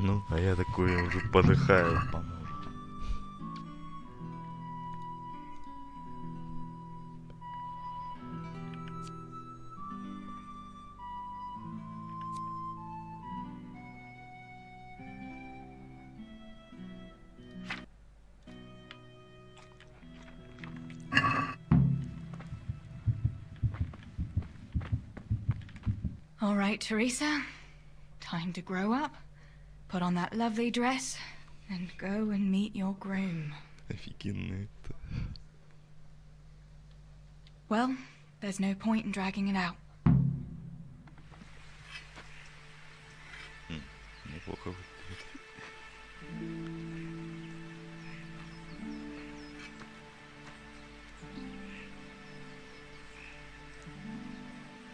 Ну, а я такой уже подыхаю. Поможет. All right, Teresa. Time to grow up. Put on that lovely dress and go and meet your groom. Офигенно это. Well, there's no point in dragging it out. Неплохо выглядит.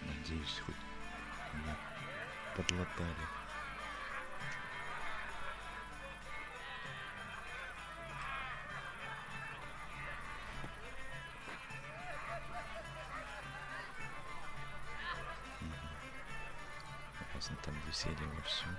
Надеюсь, хоть меня подлатали. Опасно там веселье во всем.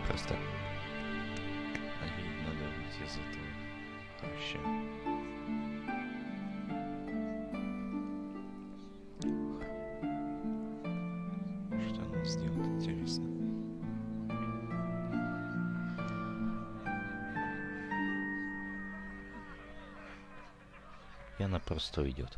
Просто надо выйти из этого вообще. Что она сделает, интересно. И она просто уйдет.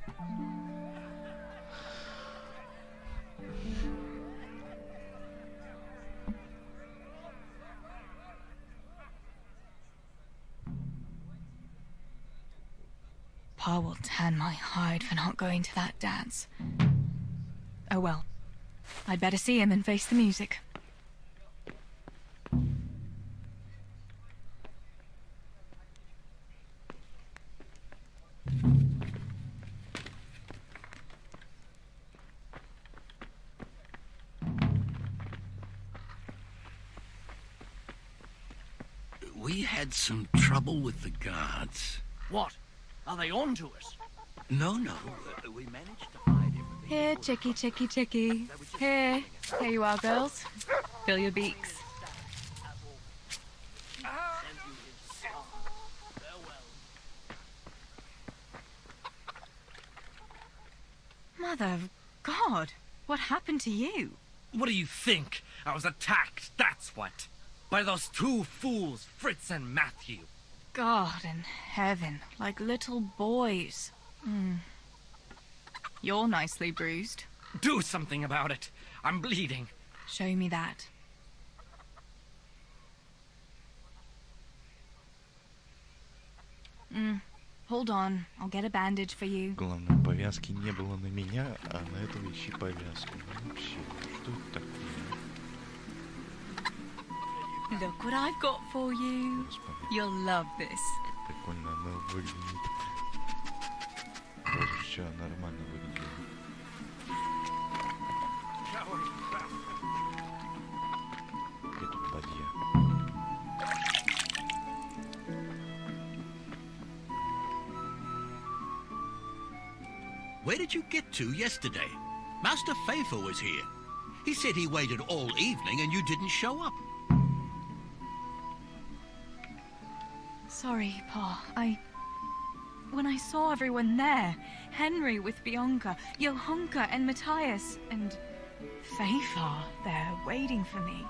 Pa will tan my hide for not going to that dance. Oh well. I'd better see him and face the music. We had some trouble with the guards. What? Are they on to us? No. We managed to hide everything. Here, chickie, chickie, chickie. Here you are, girls. Fill your beaks. Mother of God, what happened to you? What do you think? I was attacked, that's what. By those two fools, Fritz and Matthew. God in heaven, like little boys. You're nicely bruised. Do something about it. I'm bleeding. Show me that. Hold on, I'll get a bandage for you. Главное, повязки не было на меня, а на этого ищи повязку. Вообще, что это такое? Look what I've got for you. You'll love this. Прикольно она выглядит. Тоже все нормально выглядит. Где тут бадья? Where did you get to yesterday? Master Faithful was here. He said he waited all evening and you didn't show up. Sorry, Pa. When I saw everyone there, Henry with Bianca, Johanka and Matthias, and Faithful there waiting for me.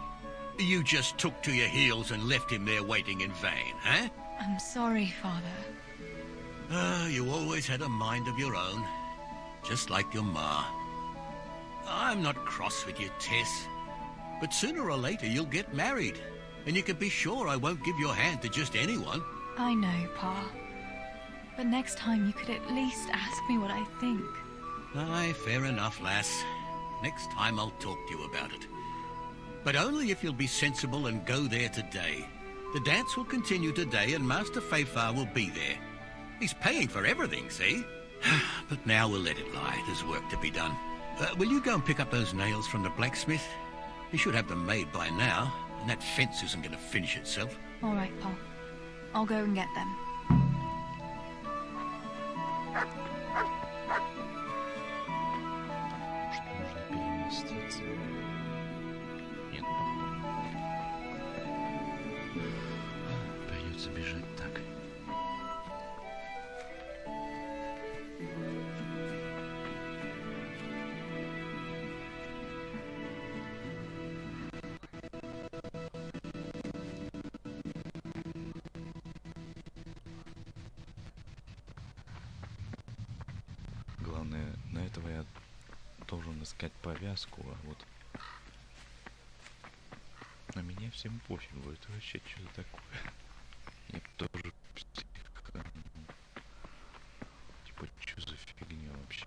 You just took to your heels and left him there waiting in vain, huh? I'm sorry, Father. You always had a mind of your own. Just like your ma. I'm not cross with you, Tess. But sooner or later you'll get married. And you can be sure I won't give your hand to just anyone. I know, Pa. But next time you could at least ask me what I think. Aye, fair enough, lass. Next time I'll talk to you about it. But only if you'll be sensible and go there today. The dance will continue today and Master Faithful will be there. He's paying for everything, see? But now we'll let it lie. There's work to be done. Will you go and pick up those nails from the blacksmith? He should have them made by now, and that fence isn't going to finish itself. All right, Pa. I'll go and get them. Может, нужно переместиться? Нет, походу. Придется бежать так. Главное, на этого я должен искать повязку, а вот на меня всем пофигу, это вообще что-то такое. Я тоже психану. Типа, что за фигня вообще?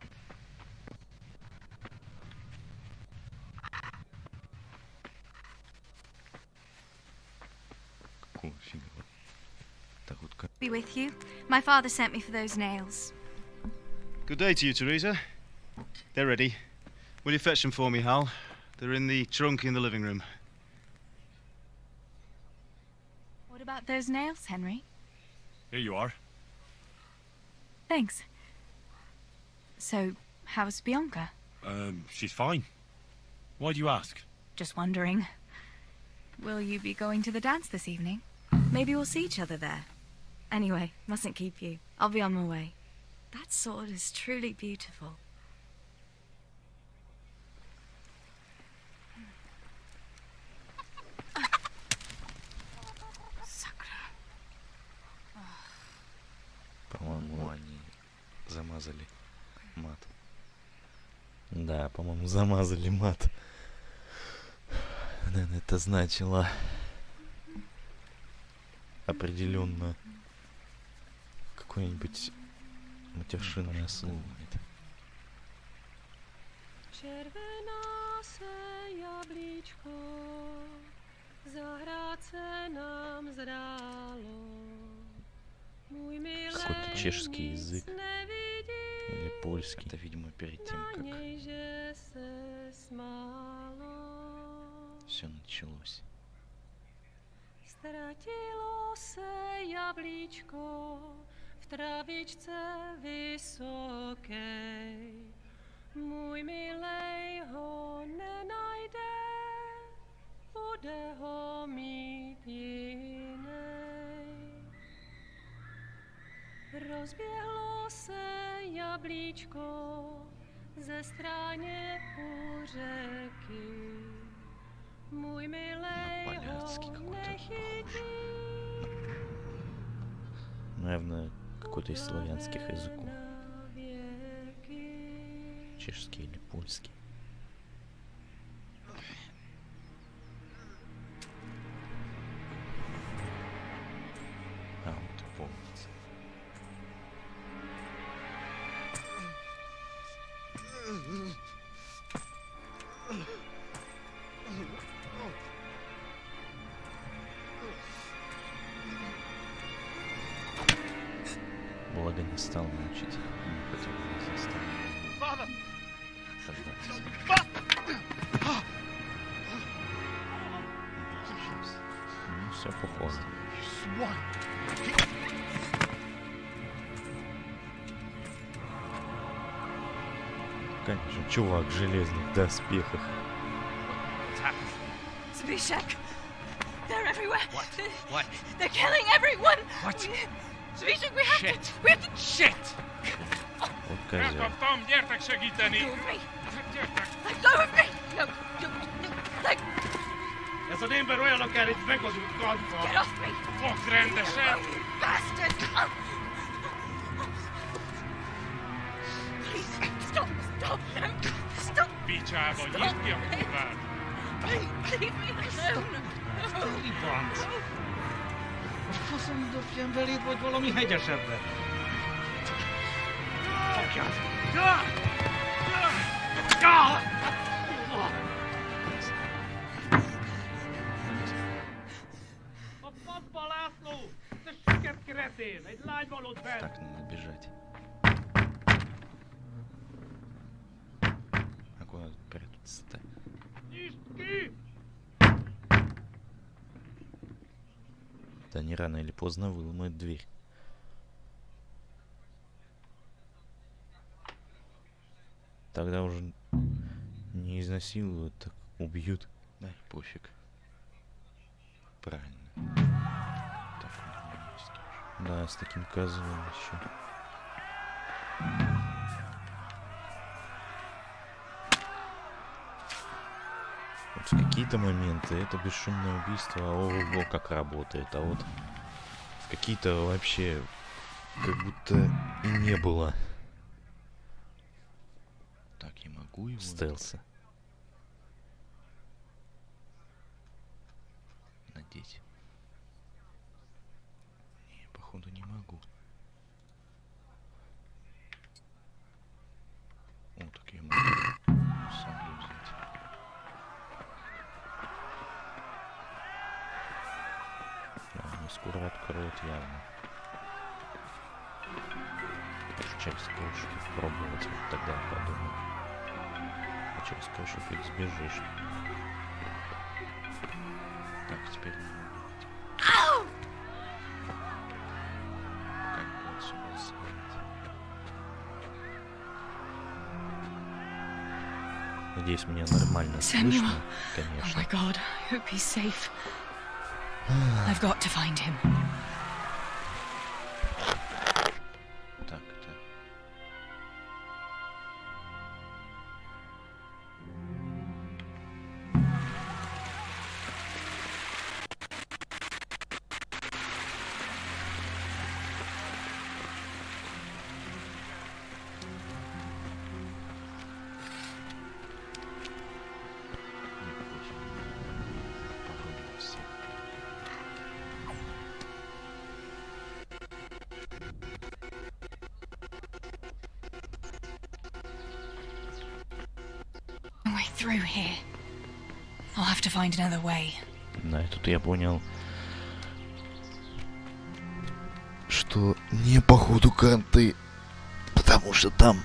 Какого фига? Так вот как... Be with you. My father sent me for those nails. Good day to you, Teresa. They're ready. Will you fetch them for me, Hal? They're in the trunk in the living room. What about those nails, Henry? Here you are. Thanks. So, how's Bianca? She's fine. Why do you ask? Just wondering. Will you be going to the dance this evening? Maybe we'll see each other there. Anyway, mustn't keep you. I'll be on my way. That sword is truly beautiful. По-моему, они замазали мат. Да, по-моему, замазали мат. Наверное, это значило определенно какое-нибудь матершинное слово это. Červená se jablíčko, zahrát se nám zdálo. Můj milej Какой-то чешский nic язык nevidí, или польский. Это, видимо, перед тем, na как něj, že se smálo. все началось. Ztratilo se jablíčko v travičce vysoké. Můj milej ho nenajde, bude ho mít jinej. Rozběhlo se jablíčko ze stráně u řeky. Můj milej ho nechytí. Наверное, какой-то из славянских языков. Чешский или польский. А, вот помните. Благо не стал мучить. Не хотел бы заставить. Ну, все походу. Конечно, чувак в железных доспехах. Zbyszek! They're everywhere! What? They're killing everyone! What? Zbyszek, we have Shit! to... We have to... Shit! Вот козел. Tom, gyertek segíteni! Go with me! Gyertek! Let go of me! No, no, no, let... Ez az ember olyan akár egy megadott karddal. Get off me! Fogd rendesen! You bastard! Please, stop! Stop! No! Stop! Picsába, nyisd ki a kurvát! Leave me alone! No! Most faszom dobjam beléd, vagy valami hegyesebben? Fogjad! A pappa László! Te süket kretén! Egy lány van ott bent! Так, надо бежать. А куда тут прятаться-то? Nyisd ki! Да они рано или поздно выломают дверь. Тогда уже не изнасилуют, так убьют. Да, пофиг. Правильно. Так, да, с таким козлом еще. Вот в какие-то моменты это бесшумное убийство, ого, как работает, а вот в какие-то вообще как будто и не было. Так, я могу его... Стелса. Надеть. Не, походу не могу. О, так я могу саблю взять. Да, они скоро откроют явно. Через крышу пробовать, вот тогда я подумал. А через крышу фиг сбежишь. Так, теперь как бы отсюда свалить? Надеюсь, меня нормально слышно, конечно. Oh my God, I hope he's safe. I've got to find him. Так. way through here. I'll have to find another way. Да, и тут я понял, что не по ходу карты, потому что там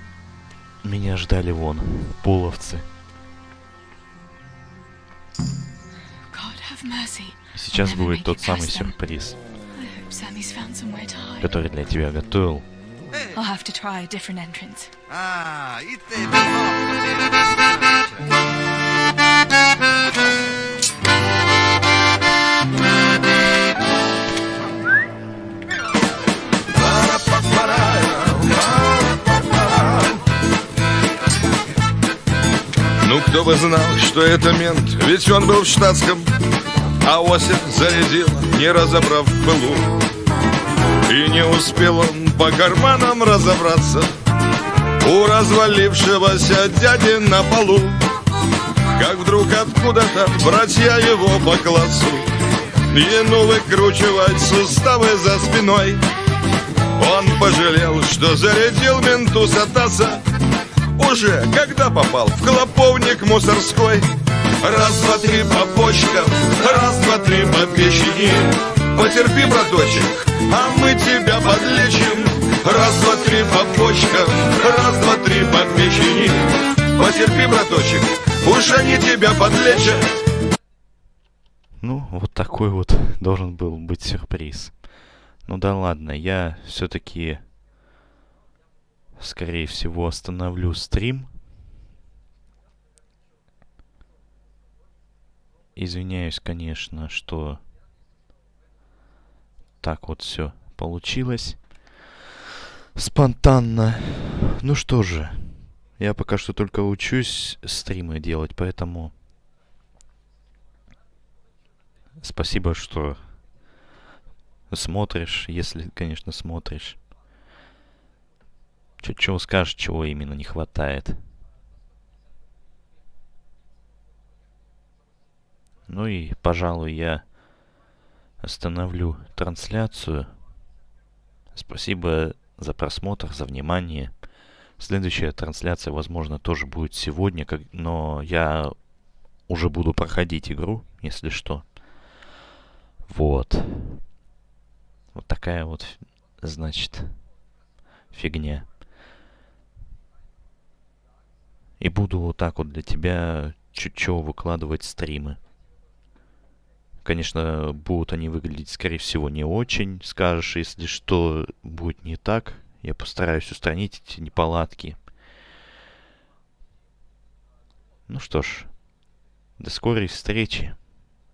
меня ждали вон половцы. И сейчас будет тот самый сюрприз, который для тебя готовил. I'll have to try a different entrance. И ты Ну, кто бы знал, что это мент, ведь он был в штатском, а осень зарядил, не разобрав в пылу. И не успел он по карманам разобраться у развалившегося дяди на полу, как вдруг откуда-то братья его по классу ему выкручивать суставы за спиной. Он пожалел, что зарядил менту сатаса уже когда попал в клоповник мусорской. Раз, два, три по почкам, раз, два, три по печени. Потерпи, браточек, а мы тебя подлечим. Раз, два, три по почкам, раз, два, три по печени. Потерпи, браточек, уж они тебя подлечат. Ну, вот такой вот должен был быть сюрприз. Ну да ладно, я все-таки, скорее всего, остановлю стрим. Извиняюсь, конечно, что так вот все получилось. Спонтанно. Ну что же, я пока что только учусь стримы делать, поэтому спасибо, что смотришь, если, конечно, смотришь. Чего скажешь, чего именно не хватает. Ну и, пожалуй, я остановлю трансляцию. Спасибо за просмотр, за внимание. Следующая трансляция, возможно, тоже будет сегодня, но я уже буду проходить игру, если что. Вот. Вот такая вот, значит, фигня. И буду вот так вот для тебя чуть-чуть выкладывать стримы. Конечно, будут они выглядеть, скорее всего, не очень. Скажешь, если что будет не так, я постараюсь устранить эти неполадки. Ну что ж, до скорой встречи.